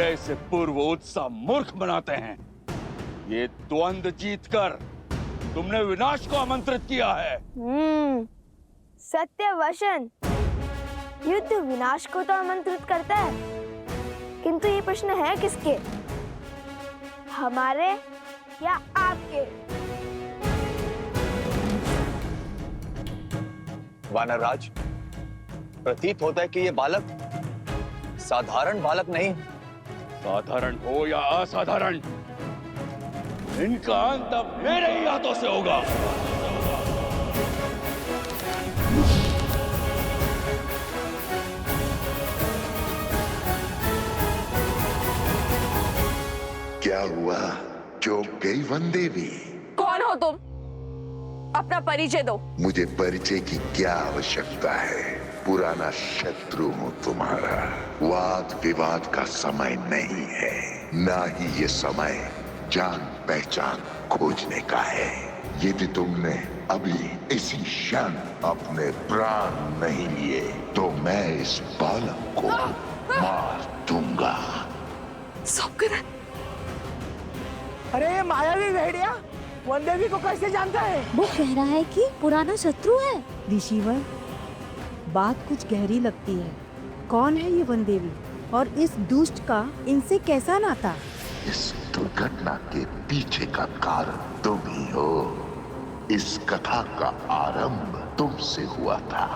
विजय से पूर्व उत्साह मूर्ख बनाते हैं। ये द्वंद्व जीतकर तुमने विनाश को आमंत्रित किया है। सत्य वचन। युद्ध विनाश को तो आमंत्रित करता है, किंतु ये प्रश्न है किसके, हमारे या आपके? वानरराज, प्रतीत होता है कि ये बालक साधारण बालक नहीं। साधारण हो या असाधारण, इनका अंत अब मेरे ही हाथों से होगा। क्या हुआ? चौंक गई वनदेवी? कौन हो तुम? अपना परिचय दो। मुझे परिचय की क्या आवश्यकता है? पुराना शत्रु हूं तुम्हारा। वाद विवाद का समय नहीं है, ना ही ये समय जान पहचान खोजने का है। यदि तुमने अभी इसी क्षण अपने प्राण नहीं लिए तो मैं इस बालक को मार दूंगा। सौकरन, अरे मायावी भेड़िया वनदेवी को कैसे जानता है? वो कह रहा है कि पुराना शत्रु है। ऋषिवर, बात कुछ गहरी लगती है। कौन है ये वनदेवी और इस दुष्ट का इनसे कैसा नाता? इस दुर्घटना के पीछे का कारण तुम ही हो। इस कथा का आरंभ तुमसे हुआ था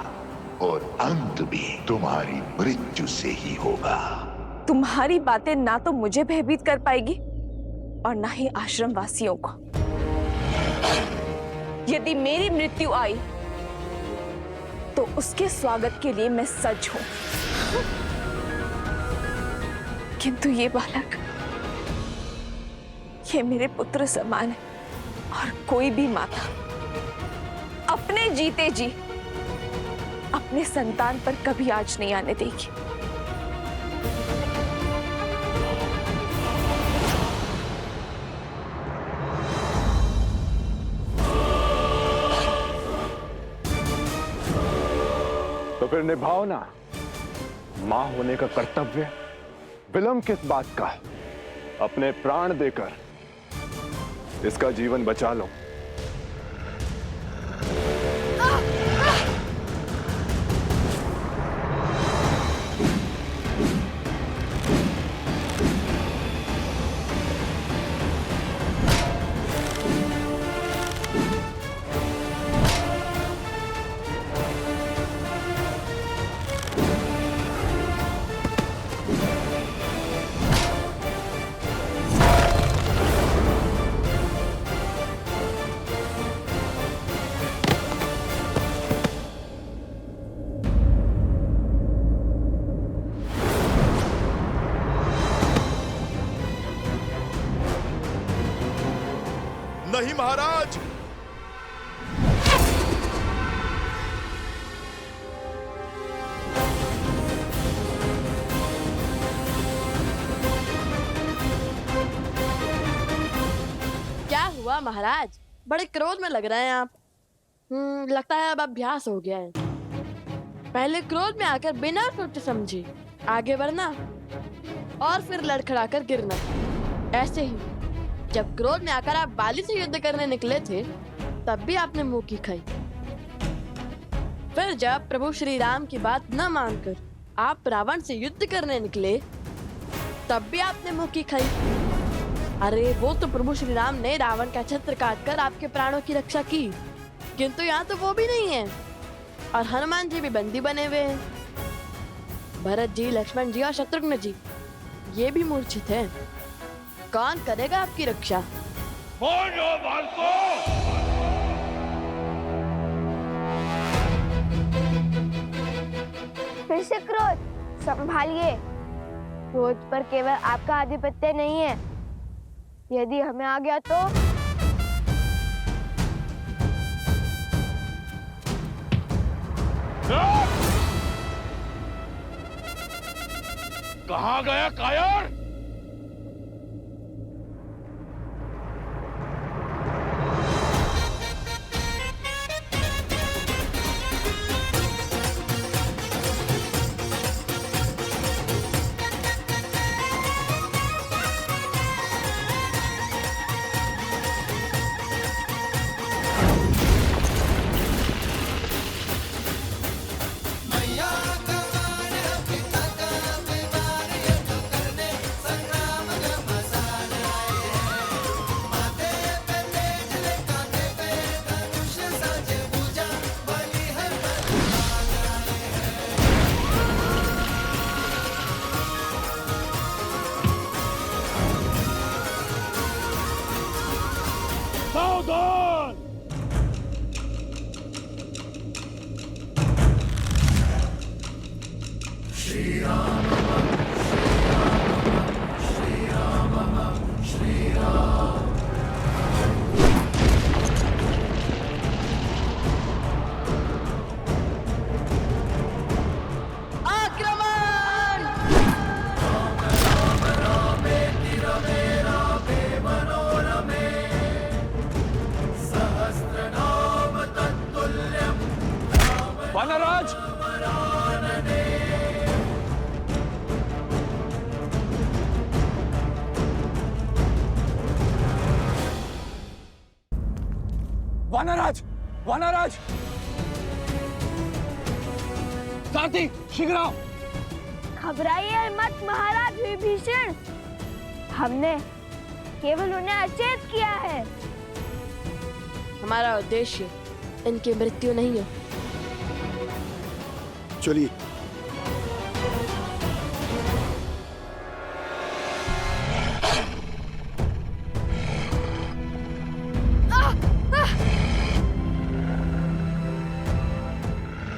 और अंत भी तुम्हारी मृत्यु से ही होगा। तुम्हारी बातें ना तो मुझे भयभीत कर पाएगी और ना ही आश्रम वासियों को। यदि मेरी मृत्यु आई तो उसके स्वागत के लिए मैं सज्ज हूं, किंतु ये बालक, ये मेरे पुत्र समान है और कोई भी माता अपने जीते जी अपने संतान पर कभी आँच नहीं आने देगी। तो फिर निभाओ ना मां होने का कर्तव्य। विलंब किस बात का? अपने प्राण देकर इसका जीवन बचा लो। नहीं महाराज। क्या हुआ महाराज? बड़े क्रोध में लग रहे हैं आप। लगता है अब अभ्यास हो गया है। पहले क्रोध में आकर बिना सोचे समझे आगे बढ़ना और फिर लड़खड़ाकर गिरना। ऐसे ही जब क्रोध में आकर आप बाली से युद्ध करने निकले थे तब भी आपने मुंह की खाई। फिर जब प्रभु श्री राम की बात न मानकर आप रावण से युद्ध करने निकले तब भी आपने मुंह की खाई। अरे वो तो प्रभु श्री राम ने रावण का छत्र काटकर आपके प्राणों की रक्षा की, किंतु यहाँ तो वो भी नहीं है और हनुमान जी भी बंदी बने हुए हैं। भरत जी, लक्ष्मण जी और शत्रुघ्न जी ये भी मूर्छित हैं। कौन करेगा आपकी रक्षा? फिर से क्रोध संभालिए। क्रोध पर केवल आपका आधिपत्य नहीं है, यदि हमें आ गया तो कहाँ गया कायर? सावधान! वानराज! वानराज! वानराज! सारथी, शीघ्र आओ! घबराइए मत महाराज विभीषण, हमने केवल उन्हें अचेत किया है। हमारा उद्देश्य इनकी मृत्यु नहीं है। चलिए।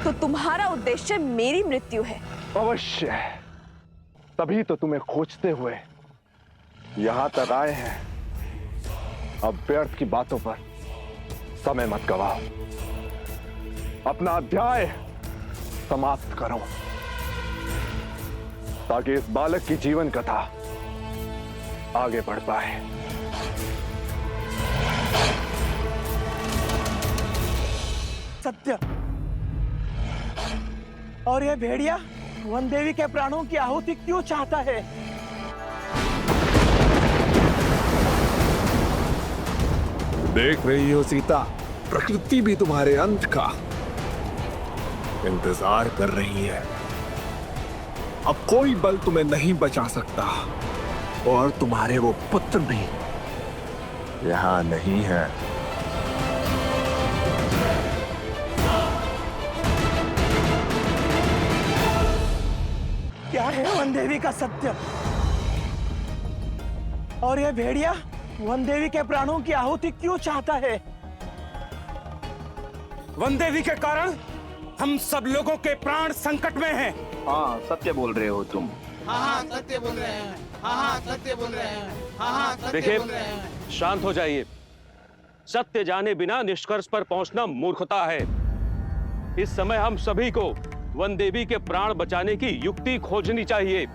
तो तुम्हारा उद्देश्य मेरी मृत्यु है? अवश्य, तभी तो तुम्हें खोजते हुए यहां तक आए हैं। अब व्यर्थ की बातों पर समय मत गवाओ, अपना अध्याय समाप्त करो ताकि इस बालक की जीवन कथा आगे बढ़ पाए। सत्य। और यह भेड़िया वन देवी के प्राणों की आहुति क्यों चाहता है? देख रही हो सीता, प्रकृति भी तुम्हारे अंत का इंतजार कर रही है। अब कोई बल तुम्हें नहीं बचा सकता और तुम्हारे वो पुत्र भी यहां नहीं है। क्या है वन देवी का सत्य? और यह भेड़िया वन देवी के प्राणों की आहुति क्यों चाहता है? वन देवी के कारण हम सब लोगों के प्राण संकट में हैं। हाँ, सत्य बोल रहे हो तुम। हाँ, सत्य बोल रहे हैं। हाँ, सत्य बोल रहे हैं। हाँ, सत्य बोल रहे हैं। शांत हो जाइए। सत्य जाने बिना निष्कर्ष पर पहुंचना मूर्खता है। इस समय हम सभी को वन देवी के प्राण बचाने की युक्ति खोजनी चाहिए।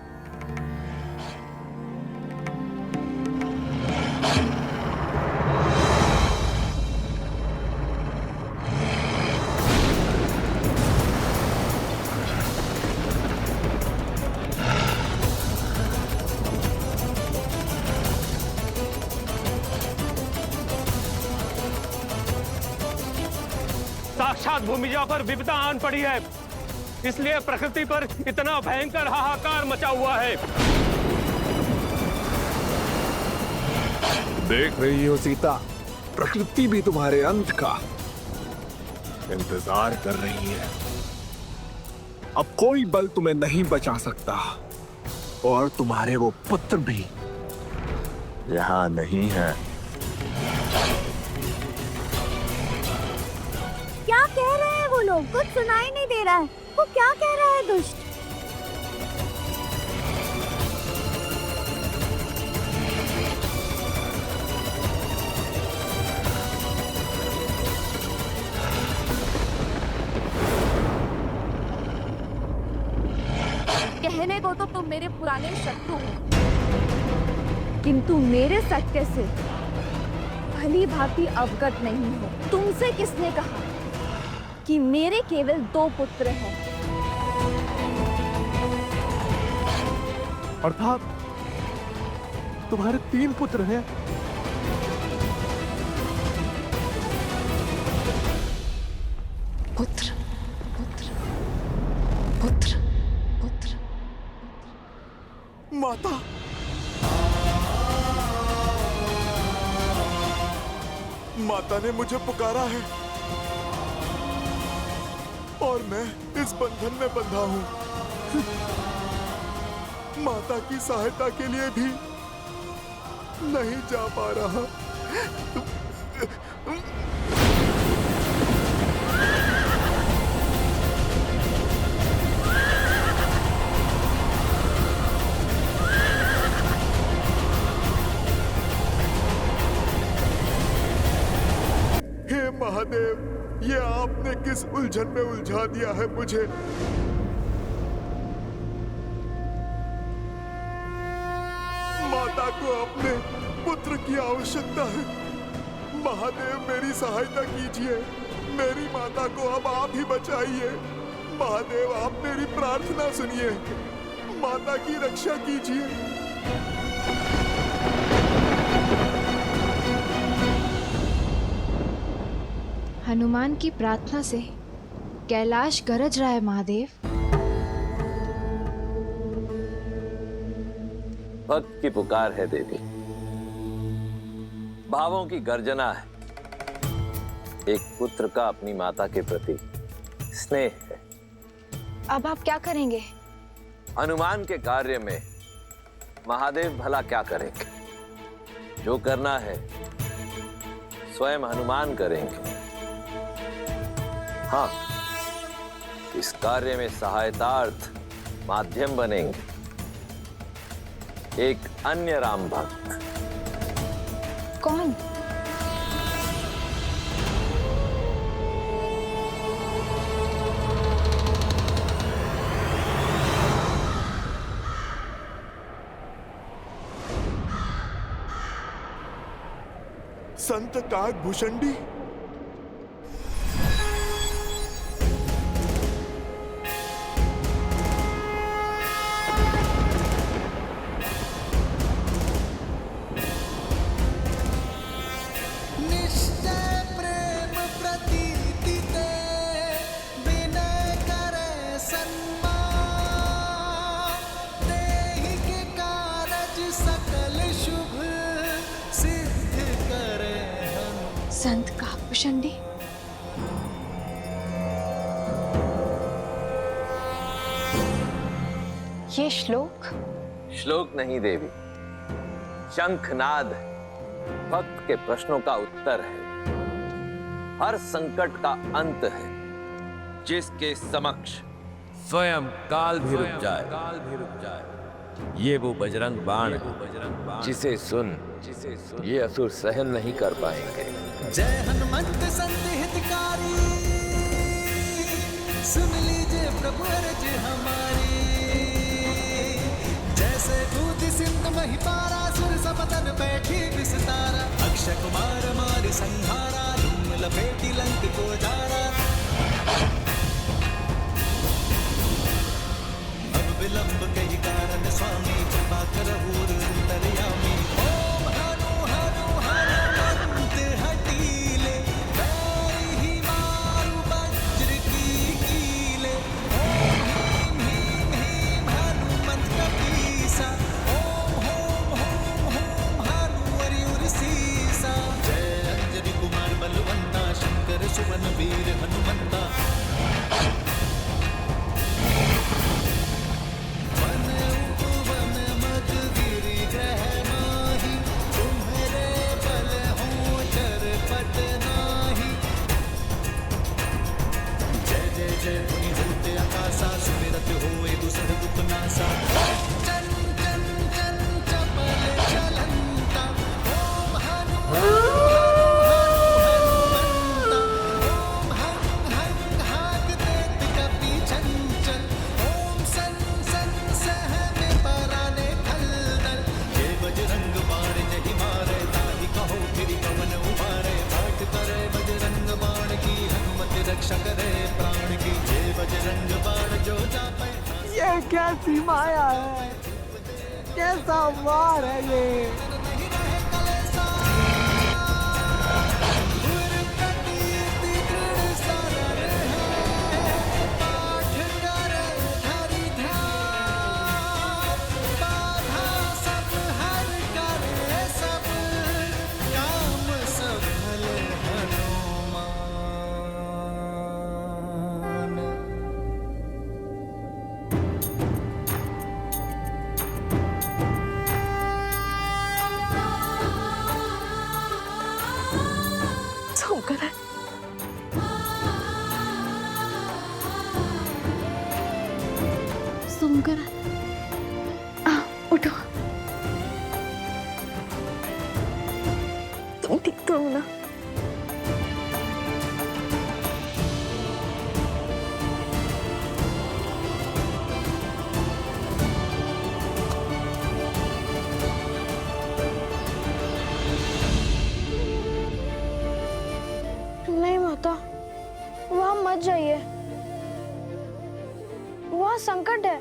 साक्षात भूमिजा पर विपदा आन पड़ी है, इसलिए प्रकृति पर इतना भयंकर हाहाकार मचा हुआ है। देख रही हो सीता, प्रकृति भी तुम्हारे अंत का इंतजार कर रही है। अब कोई बल तुम्हें नहीं बचा सकता और तुम्हारे वो पुत्र भी यहां नहीं है। क्या कह रहे हैं वो लोग? कुछ सुनाई नहीं दे रहा है। वो क्या कह रहा है दुष्ट? कहने को तो तुम मेरे पुराने शत्रु हो, किंतु मेरे सत्य से भली भांति अवगत नहीं हो। तुमसे किसने कहा कि मेरे केवल 2 पुत्र हैं? अर्थात तुम्हारे 3 पुत्र हैं। पुत्र पुत्र पुत्र पुत्र। माता, माता ने मुझे पुकारा है और मैं इस बंधन में बंधा हूं। माता की सहायता के लिए भी नहीं जा पा रहा। महादेव, ये आपने किस उलझन में उलझा दिया है मुझे। माता को अपने पुत्र की आवश्यकता है। महादेव, मेरी सहायता कीजिए। मेरी माता को अब आप ही बचाइए। महादेव, आप मेरी प्रार्थना सुनिए। माता की रक्षा कीजिए। हनुमान की प्रार्थना से कैलाश गरज रहा है महादेव। भक्त की पुकार है देवी, भावों की गर्जना है। एक पुत्र का अपनी माता के प्रति स्नेह है। अब आप क्या करेंगे? हनुमान के कार्य में महादेव भला क्या करेंगे? जो करना है स्वयं हनुमान करेंगे। हाँ, इस कार्य में सहायतार्थ माध्यम बनेंगे एक अन्य राम भक्त। कौन? संत काकभूषणी। संत काकभूषणी। ये श्लोक नहीं देवी, शंखनाद भक्त के प्रश्नों का उत्तर है। हर संकट का अंत है जिसके समक्ष स्वयं काल भी रुक जाए। ये वो बजरंग बाण है जिसे सुन ये असुर सहन नहीं कर पाएंगे। जय हनुमंत संत हितकारी, सुन लीजिए प्रभु अर्ज हमारी। जैसे दूध सिंधु मही पारा, सुर सपतन बैठी विस्तारा। अक्षय कुमार मारी संहारा, धूम लपेटी लंक को जारा। अब विलंब कही कारण स्वामी, कृपा करहु अंतर्यामी। ओम हनु हनु हनुमंत हटीले, पैर ही मारु वज्र की कीले। ओम ह्रीं ह्रीं हनुमंत कपीसा, ओम होम होम होम हनु हरिउर सीसा। जय अंजनी कुमार बलवंता, शंकर सुवन वीर हनुमंता। जय मुनि होते आकाशा, सुमिरत होए दुसर दुख नासा। चन चन चन चपल चलंता, ओम हनु हनुमंता। ओम हं हं हाक देत कपि चंचल। ओम सन सन सहमे पराने खलदल। ये बजरंग बाण जहि मारे, ताहि कहो फिरि पवन उबारे। पाठ करे बजरंग बाण की, हनुमत रक्षा करे प्राण की। जय बजरंग बाण जो जापै। ये कैसी माया है, कैसा वार है ये। सुमकर, उठो। तुम ठीक तो हो ना? मत जाइए, वहाँ संकट है।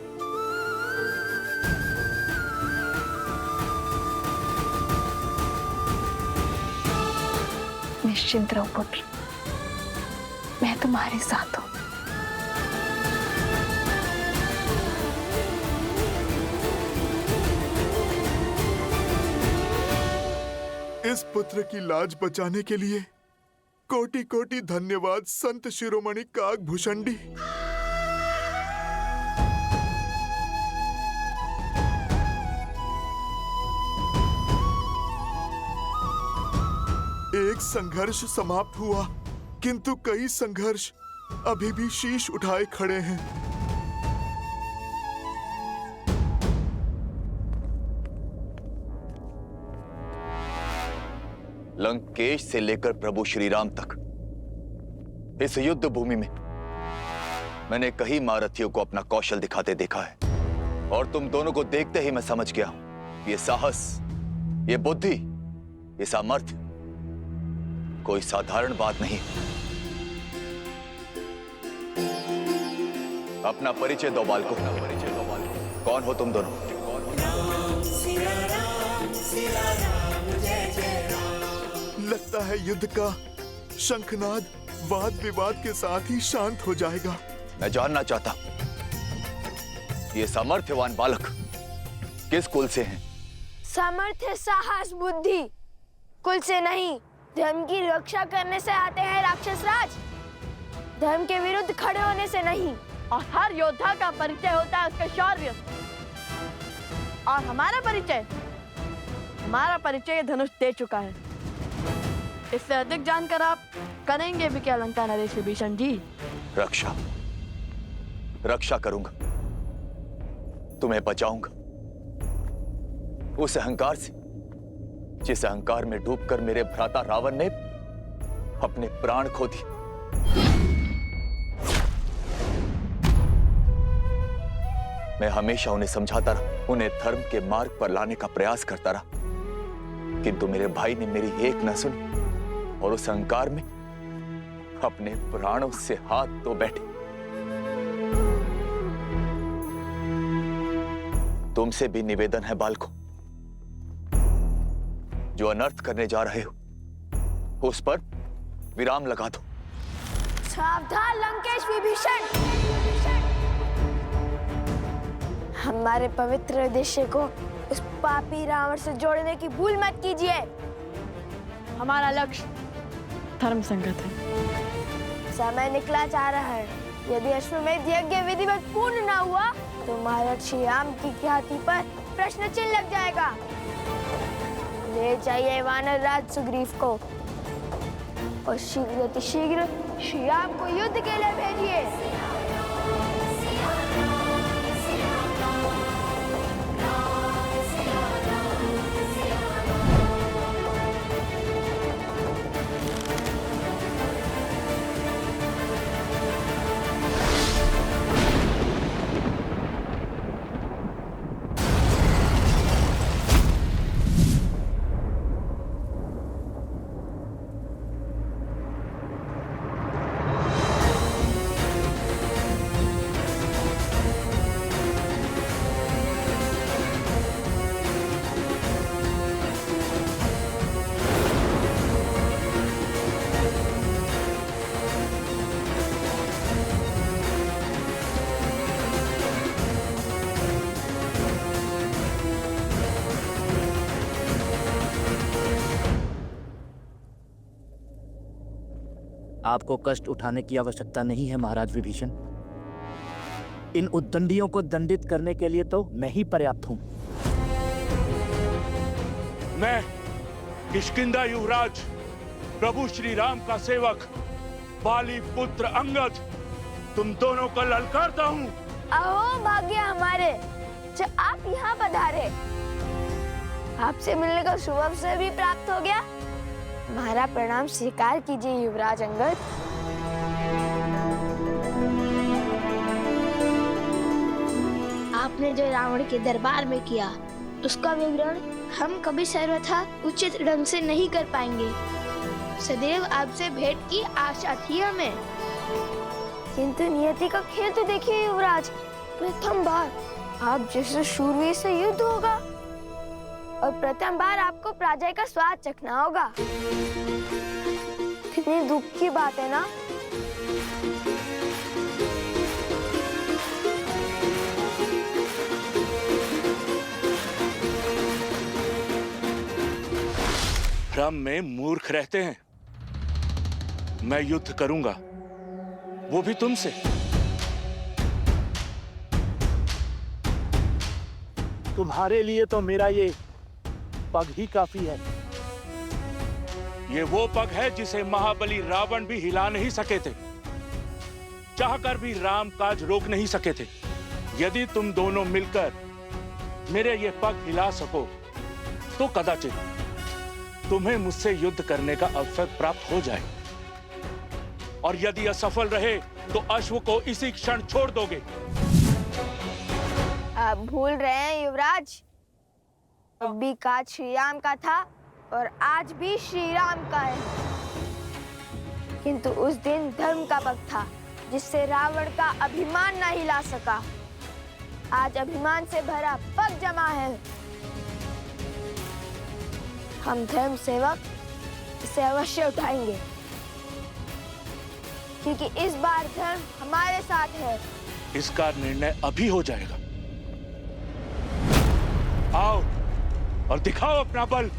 निश्चिंत रहो पुत्र, मैं तुम्हारे साथ हूँ। इस पुत्र की लाज बचाने के लिए कोटि कोटि धन्यवाद संत शिरोमणि काकभूषणी। एक संघर्ष समाप्त हुआ, किंतु कई संघर्ष अभी भी शीश उठाए खड़े हैं। लंकेश से लेकर प्रभु श्री राम तक इस युद्ध भूमि में मैंने कई महारथियों को अपना कौशल दिखाते देखा है, और तुम दोनों को देखते ही मैं समझ गया हूं, ये साहस, ये बुद्धि, ये सामर्थ्य कोई साधारण बात नहीं। अपना परिचय दो बालकों, कौन हो तुम दोनों? लगता है युद्ध का शंखनाद वाद विवाद के साथ ही शांत हो जाएगा। मैं जानना चाहता, ये सामर्थ्यवान बालक किस कुल से हैं? सामर्थ्य, साहस, बुद्धि कुल से नहीं, धर्म की रक्षा करने से आते हैं राक्षस राज। धर्म के विरुद्ध खड़े होने से नहीं। और हर योद्धा का परिचय होता है उसका शौर्य। और हमारा परिचय धनुष दे चुका है। इससे अधिक जानकर आप करेंगे भी क्या लंका नरेश विभीषण जी? रक्षा करूंगा, तुम्हें बचाऊंगा उस अहंकार से जिस अहंकार में डूबकर मेरे भ्राता रावण ने अपने प्राण खो दिए। मैं हमेशा उन्हें समझाता रहा, उन्हें धर्म के मार्ग पर लाने का प्रयास करता रहा, किंतु मेरे भाई ने मेरी एक न सुनी और उस अहंकार में अपने प्राणों से हाथ धो बैठे। तुमसे भी निवेदन है बालकों, जो अनर्थ करने जा रहे हो उस पर विराम लगा दो। सावधान लंकेश विभीषण, हमारे पवित्र उद्देश्य को उस पापी रावण से जोड़ने की भूल मत कीजिए। हमारा लक्ष्य धर्म संगत है। समय निकला जा रहा है। यदि अश्वमेध यज्ञ विधिवत पूर्ण न हुआ तो महाराज श्री राम की ख्याति पर प्रश्न चिन्ह लग जाएगा। ले जाइए वानर राज सुग्रीव को और शीघ्र श्री राम को युद्ध के लिए भेजिए। आपको कष्ट उठाने की आवश्यकता नहीं है महाराज विभीषण। इन उद्दंडियों को दंडित करने के लिए तो मैं ही पर्याप्त हूं। मैं किष्किंधा युवराज प्रभु श्री राम का सेवक बाली पुत्र अंगद तुम दोनों को ललकारता हूं। अहो भाग्य हमारे जो आप यहाँ पधारे। आपसे मिलने का शुभ अवसर भी प्राप्त हो गया। हमारा प्रणाम स्वीकार कीजिए युवराज अंगद। आपने जो रावण के दरबार में किया उसका विवरण हम कभी सर्वथा उचित ढंग से नहीं कर पाएंगे। सदैव आपसे भेंट की आशा थी हमें। किंतु नियति का खेल तो देखिए युवराज, प्रथम बार आप जैसे शूरवीर से युद्ध होगा और प्रथम बार आपको पराजय का स्वाद चखना होगा। कितनी दुख की बात है ना। भ्रम में मूर्ख रहते हैं। मैं युद्ध करूंगा, वो भी तुमसे। तुम्हारे लिए तो मेरा ये पग ही काफी है। ये वो पग है जिसे महाबली रावण भी हिला नहीं सके थे, चाहकर भी राम काज रोक नहीं सके थे। यदि तुम दोनों मिलकर मेरे ये पग हिला सको तो कदाचित तुम्हें मुझसे युद्ध करने का अवसर प्राप्त हो जाए, और यदि असफल रहे तो अश्व को इसी क्षण छोड़ दोगे। आप भूल रहे हैं युवराज, अभी काज श्री राम का था और आज भी श्री राम का है। किंतु उस दिन धर्म का पग था जिससे रावण का अभिमान न हिला सका। आज अभिमान से भरा पग जमा है। हम धर्म सेवक इसे अवश्य उठाएंगे, क्योंकि इस बार धर्म हमारे साथ है। इसका निर्णय अभी हो जाएगा। आओ और दिखाओ अपना बल।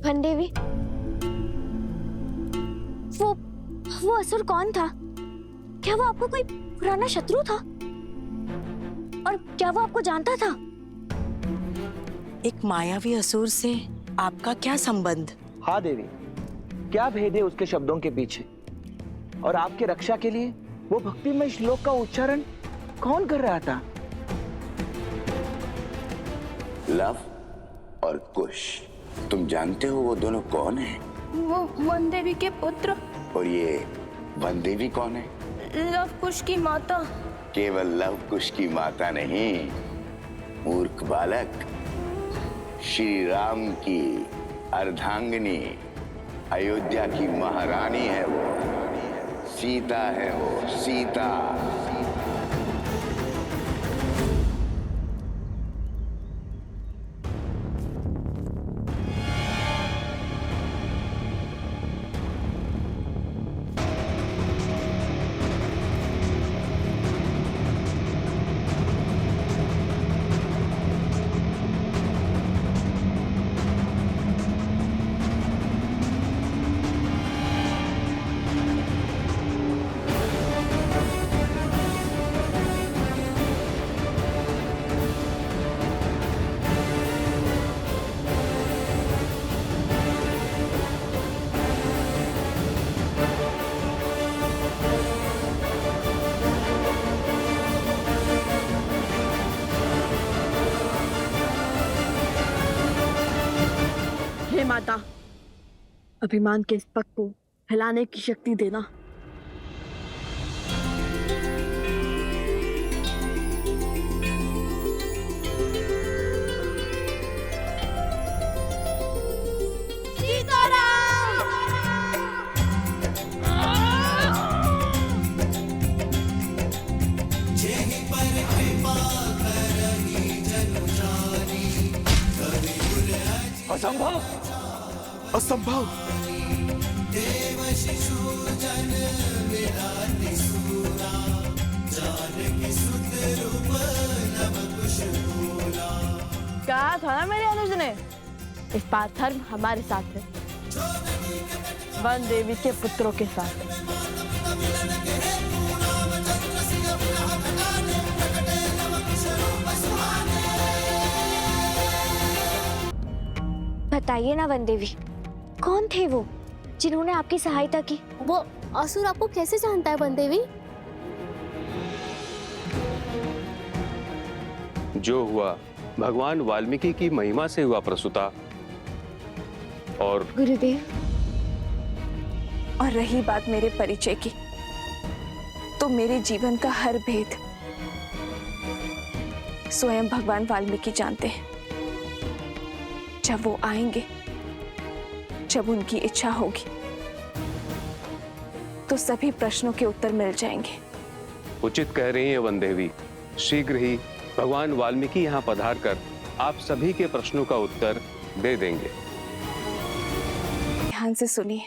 वनदेवी, वो असुर कौन था? क्या वो आपको कोई पुराना शत्रु था? और क्या वो आपको जानता था? एक मायावी असुर से आपका क्या संबंध? हाँ देवी, क्या भेद है उसके शब्दों के पीछे? और आपके रक्षा के लिए वो भक्तिमय श्लोक का उच्चारण कौन कर रहा था? लव और कुश, तुम जानते हो वो दोनों कौन हैं? वो वनदेवी के पुत्र। और ये वनदेवी कौन है? लव कुश की माता। केवल लव कुश की माता नहीं, मूर्ख बालक, श्री राम की अर्धांगिनी, अयोध्या की महारानी है वो, सीता है वो, सीता। हे माता, अभिमान के इस पग को हिलाने की शक्ति देना। असंभव, असंभव। देव शिशु जन विराट सूरा, जानकी सुत रूप नव कुश बोला। कहा था ना मेरे अनुज ने, इस बार धर्म हमारे साथ है, वन देवी के पुत्रों के साथ। बताइए ना वनदेवी, कौन थे वो जिन्होंने आपकी सहायता की? वो असुर आपको कैसे जानता है वनदेवी? जो हुआ भगवान वाल्मीकि की महिमा से हुआ प्रसूता। और गुरुदेव, और रही बात मेरे परिचय की, तो मेरे जीवन का हर भेद स्वयं भगवान वाल्मीकि जानते हैं। जब वो आएंगे, जब उनकी इच्छा होगी, तो सभी प्रश्नों के उत्तर मिल जाएंगे। उचित कह रही हैं वन देवी। शीघ्र ही भगवान वाल्मीकि यहाँ पधार कर आप सभी के प्रश्नों का उत्तर दे देंगे। ध्यान से सुनिए।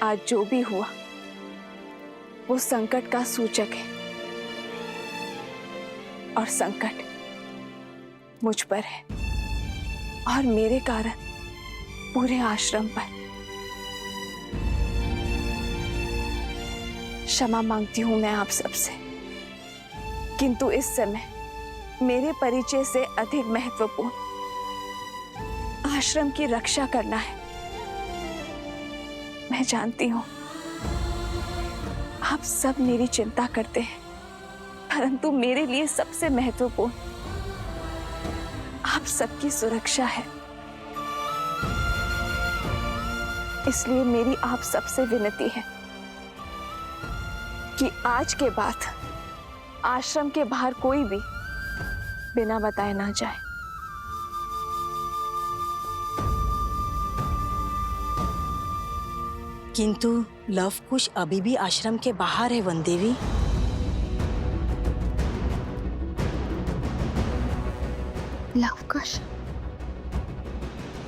आज जो भी हुआ वो संकट का सूचक है, और संकट मुझ पर है और मेरे कारण पूरे आश्रम पर। क्षमा मांगती हूं मैं आप सबसे, किंतु इस समय मेरे परिचय से अधिक महत्वपूर्ण आश्रम की रक्षा करना है। मैं जानती हूं आप सब मेरी चिंता करते हैं, परंतु मेरे लिए सबसे महत्वपूर्ण आप सबकी सुरक्षा है। इसलिए मेरी आप सबसे विनती है कि आज के बाद आश्रम के बाहर कोई भी बिना बताए ना जाए। किंतु लव कुश अभी भी आश्रम के बाहर है वन देवी। लव कुश,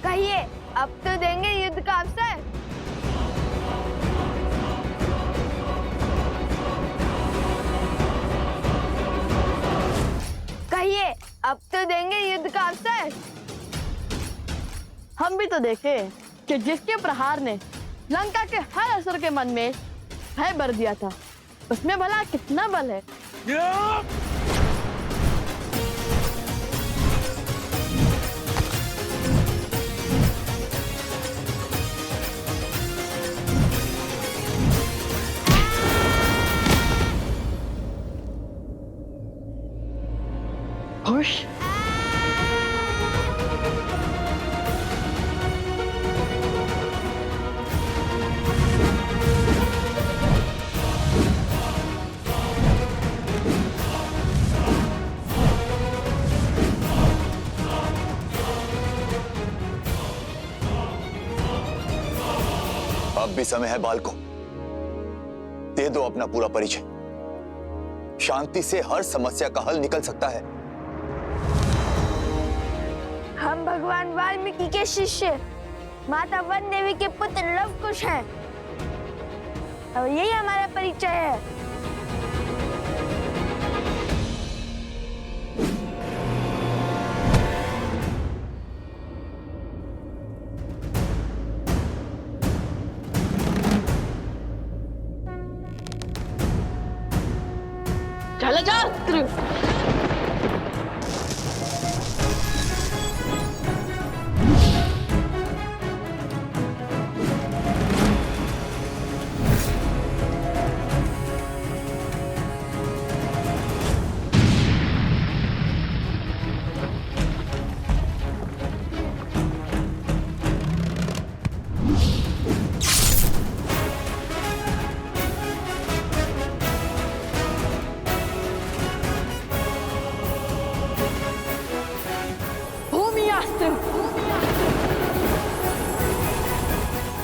कहिए, अब तो देंगे युद्ध का अवसर। कहिए, अब तो देंगे युद्ध का अवसर। हम भी तो देखे कि जिसके प्रहार ने लंका के हर असुर के मन में भय भर दिया था, उसमें भला कितना बल है। खुश अब भी समय है बालको, दे दो अपना पूरा परिचय। शांति से हर समस्या का हल निकल सकता है। हम भगवान वाल्मीकि के शिष्य माता वन देवी के पुत्र लव कुश हैं, और यही हमारा परिचय है। चले जाओ।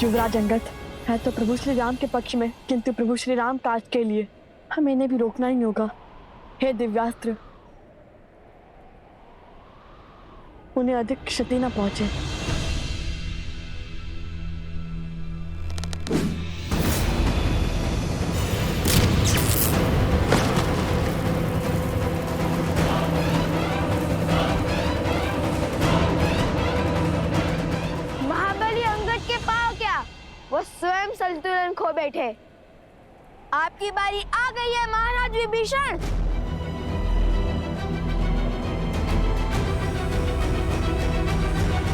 युवराज अंगद है तो प्रभु श्री राम के पक्ष में, किंतु प्रभु श्री राम काज के लिए हमें इन्हें भी रोकना ही होगा। हे दिव्यास्त्र, उन्हें अधिक क्षति न पहुंचे। वो स्वयं संतुलन खो बैठे। आपकी बारी आ गई है महाराज विभीषण।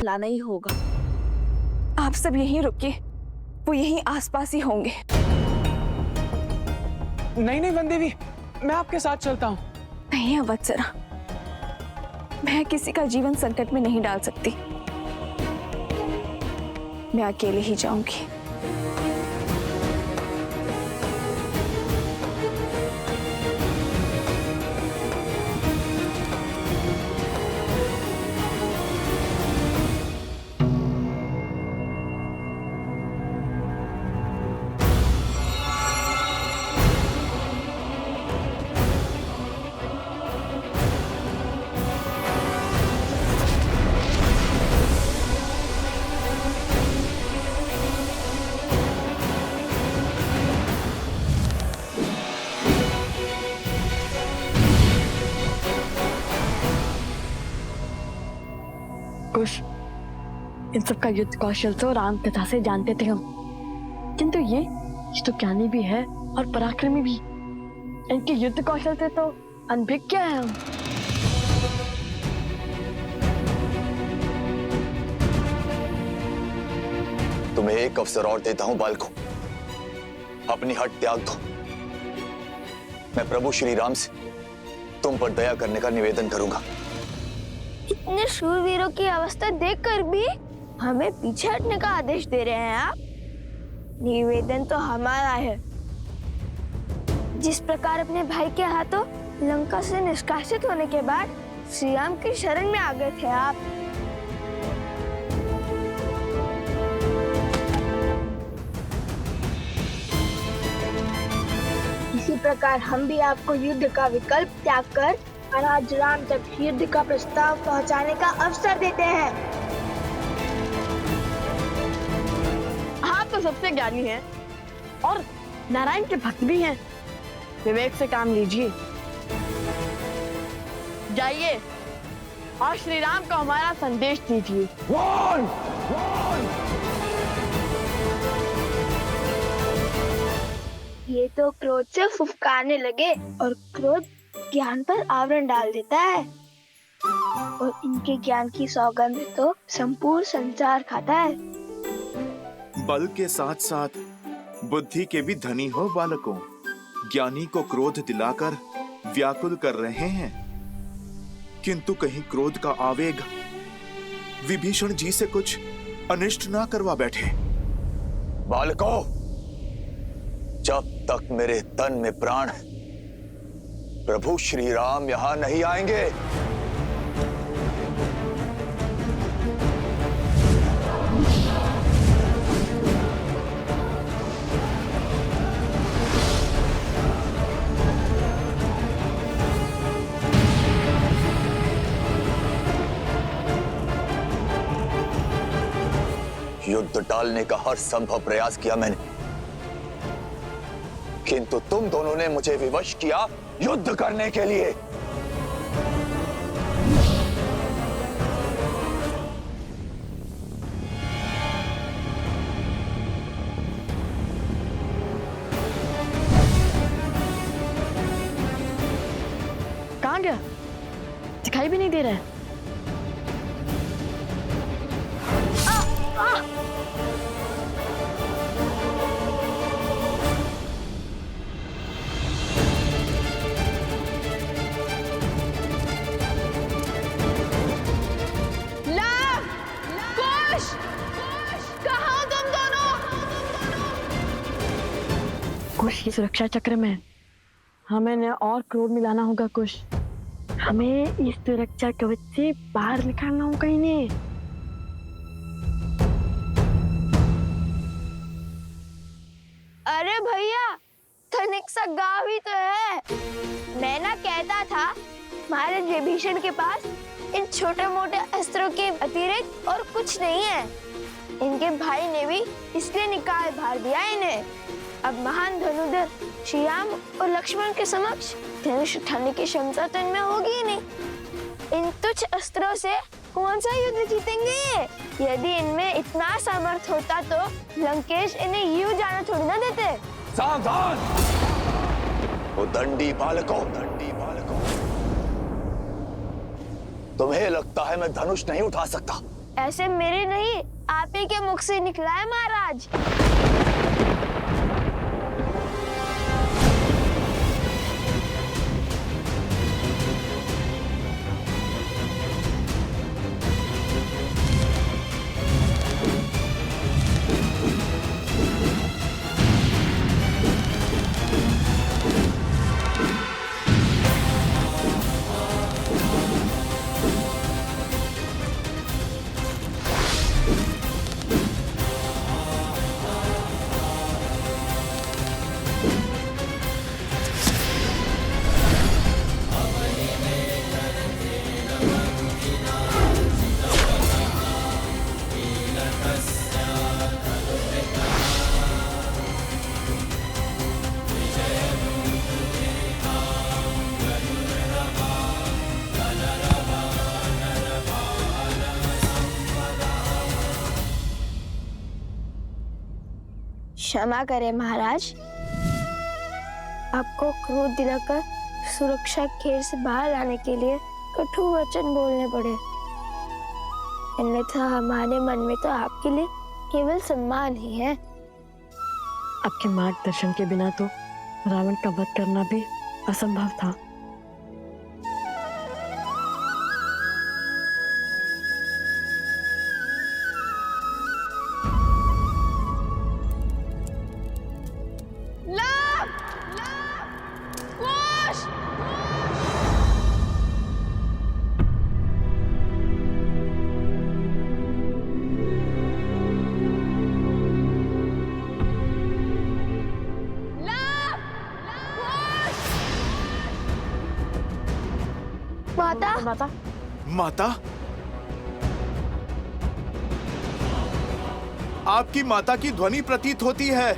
लाना ही होगा। आप सब यहीं रुकिए, वो यहीं आसपास ही होंगे। नहीं नहीं वन देवी, मैं आपके साथ चलता हूँ। नहीं अवत्सरा, मैं किसी का जीवन संकट में नहीं डाल सकती। मैं अकेले ही जाऊंगी। कुश, इन सब का युद्ध कौशल तो राम कथा से जानते थे हम, किंतु ये तो ज्ञानी भी है और पराक्रमी भी। इनके युद्ध कौशल से तो अनभिज्ञ है हम। तुम्हें एक अवसर और देता हूं बालकों, अपनी हट त्याग दो। मैं प्रभु श्री राम से तुम पर दया करने का निवेदन करूंगा। इतने शूरवीरों की अवस्था देखकर भी हमें पीछे हटने का आदेश दे रहे हैं आप? निवेदन तो हमारा है। जिस प्रकार अपने भाई के हाथों लंका से निष्कासित होने के बाद श्री राम की शरण में आ गए थे आप, इसी प्रकार हम भी आपको युद्ध का विकल्प त्याग कर महाराज राम तक युद्ध का प्रस्ताव पहुंचाने का अवसर देते हैं। आप तो सबसे ज्ञानी हैं और नारायण के भक्त भी हैं। विवेक से काम लीजिए। जाइए और श्री राम को हमारा संदेश दीजिए। ये तो क्रोध से फुफकारने लगे और क्रोध ज्ञान पर आवरण डाल देता है और इनके ज्ञान की सौगंध तो संपूर्ण संसार खाता है। बल के साथ साथ बुद्धि के भी धनी हो बालकों। ज्ञानी को क्रोध दिलाकर व्याकुल कर रहे हैं, किंतु कहीं क्रोध का आवेग विभीषण जी से कुछ अनिष्ट ना करवा बैठे। बालकों, जब तक मेरे तन में प्राण है प्रभु श्री राम यहां नहीं आएंगे। युद्ध टालने का हर संभव प्रयास किया मैंने, किंतु तुम दोनों ने मुझे विवश किया युद्ध करने के लिए। कहाँ गया? दिखाई भी नहीं दे रहा है। कुश की सुरक्षा चक्र में हमें न और क्रोध मिलाना होगा। कुश, हमें इस सुरक्षा कवच से बाहर निकालना होगा इन्हें। अरे भैया, तनिक सा गाँव ही तो है। मैं ना कहता था महाराज विभीषण के पास इन छोटे मोटे अस्त्रों के अतिरिक्त और कुछ नहीं है। इनके भाई ने भी इसलिए निकाल भार दिया इन्हें। अब महान धनुधर श्री राम और लक्ष्मण के समक्ष धनुष उठाने की क्षमता तो इनमें होगी ही नहीं। इन तुच्छ अस्त्रों से कौन सा युद्ध जीतेंगे? यदि इनमें इतना सामर्थ्य होता तो लंकेश इन्हें यूं जाना थोड़ी ना देते। सावधान! वो दंडी बालकों, तुम्हें लगता है मैं धनुष नहीं उठा सकता? ऐसे मेरे नहीं, आप ही के मुख से निकला है महाराज। क्षमा करें महाराज, आपको क्रोध दिलाकर सुरक्षा घेर से बाहर लाने के लिए कठोर वचन बोलने पड़े, अन्यथा हमारे मन में तो आपके लिए केवल सम्मान ही है। आपके मार्गदर्शन के बिना तो रावण का वध करना भी असंभव था। माता, माता? आपकी माता की ध्वनि प्रतीत होती है।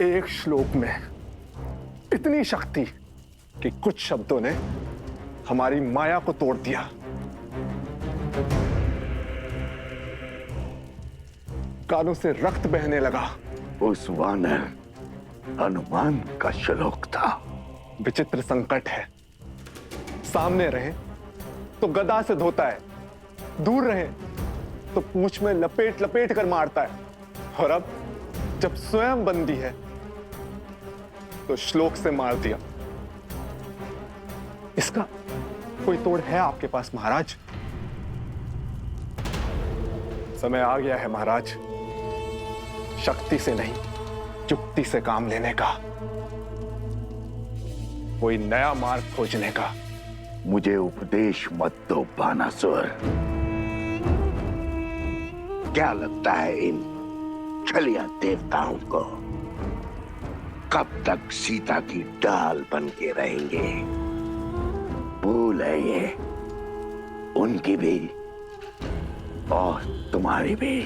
एक श्लोक में इतनी शक्ति कि कुछ शब्दों ने हमारी माया को तोड़ दिया। कानों से रक्त बहने लगा। उस वानर हनुमान का श्लोक था। विचित्र संकट है, सामने रहे तो गदा से धोता है, दूर रहे तो पूंछ में लपेट लपेट कर मारता है, और अब जब स्वयं बंदी है तो श्लोक से मार दिया। इसका कोई तोड़ है आपके पास महाराज? समय आ गया है महाराज, शक्ति से नहीं युक्ति से काम लेने का, कोई नया मार्ग खोजने का। मुझे उपदेश मत दो बानासुर। क्या लगता है इन छलिया देवताओं को कब तक सीता की डाल बन के रहेंगे? भूल है ये उनकी भी और तुम्हारी भी।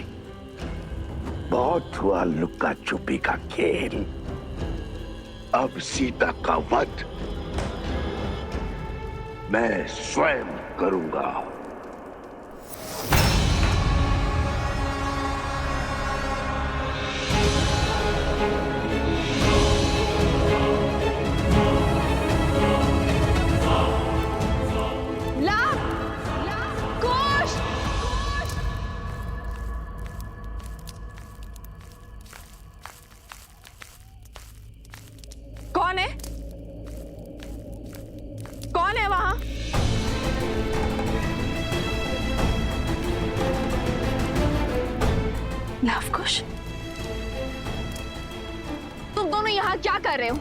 बहुत हुआ लुक्का छुपी का खेल, अब सीता का वध मैं स्वयं करूंगा। कौन है? कौन है वहां? लवकुश, तुम दोनों यहाँ क्या कर रहे हो?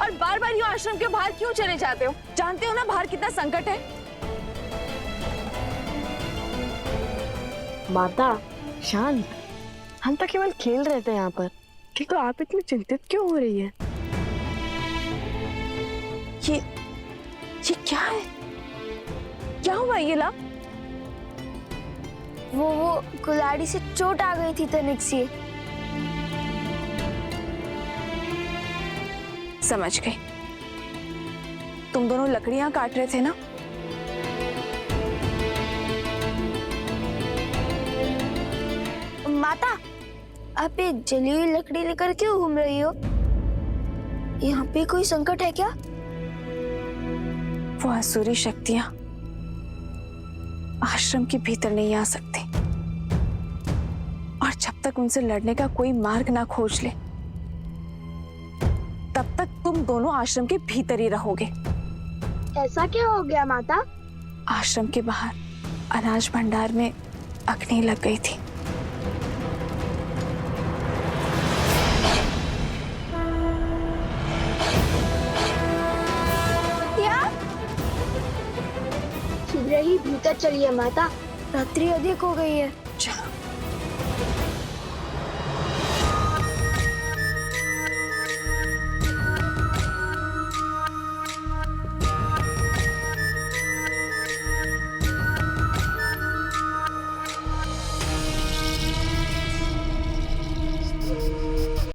और बार बार यूं आश्रम के बाहर क्यों चले जाते हो? जानते हो ना बाहर कितना संकट है। माता शांत, हम तो केवल खेल रहे थे यहाँ पर, तो आप इतनी चिंतित क्यों हो रही है? ये क्या है? क्या हुआ ये ला? वो कुल्हाड़ी से चोट आ गई थी तनिक सी। समझ गई, तुम दोनों लकड़ियां काट रहे थे ना? माता, आप ये जली हुई लकड़ी लेकर क्यों घूम रही हो? यहाँ पे कोई संकट है क्या? वो असुरी शक्तियां आश्रम के भीतर नहीं आ सकती, और जब तक उनसे लड़ने का कोई मार्ग ना खोज ले तब तक तुम दोनों आश्रम के भीतर ही रहोगे। ऐसा क्या हो गया माता? आश्रम के बाहर अनाज भंडार में अग्नि लग गई थी। शीघ्र ही भीतर चलिए माता, रात्रि अधिक हो गई है। चलो।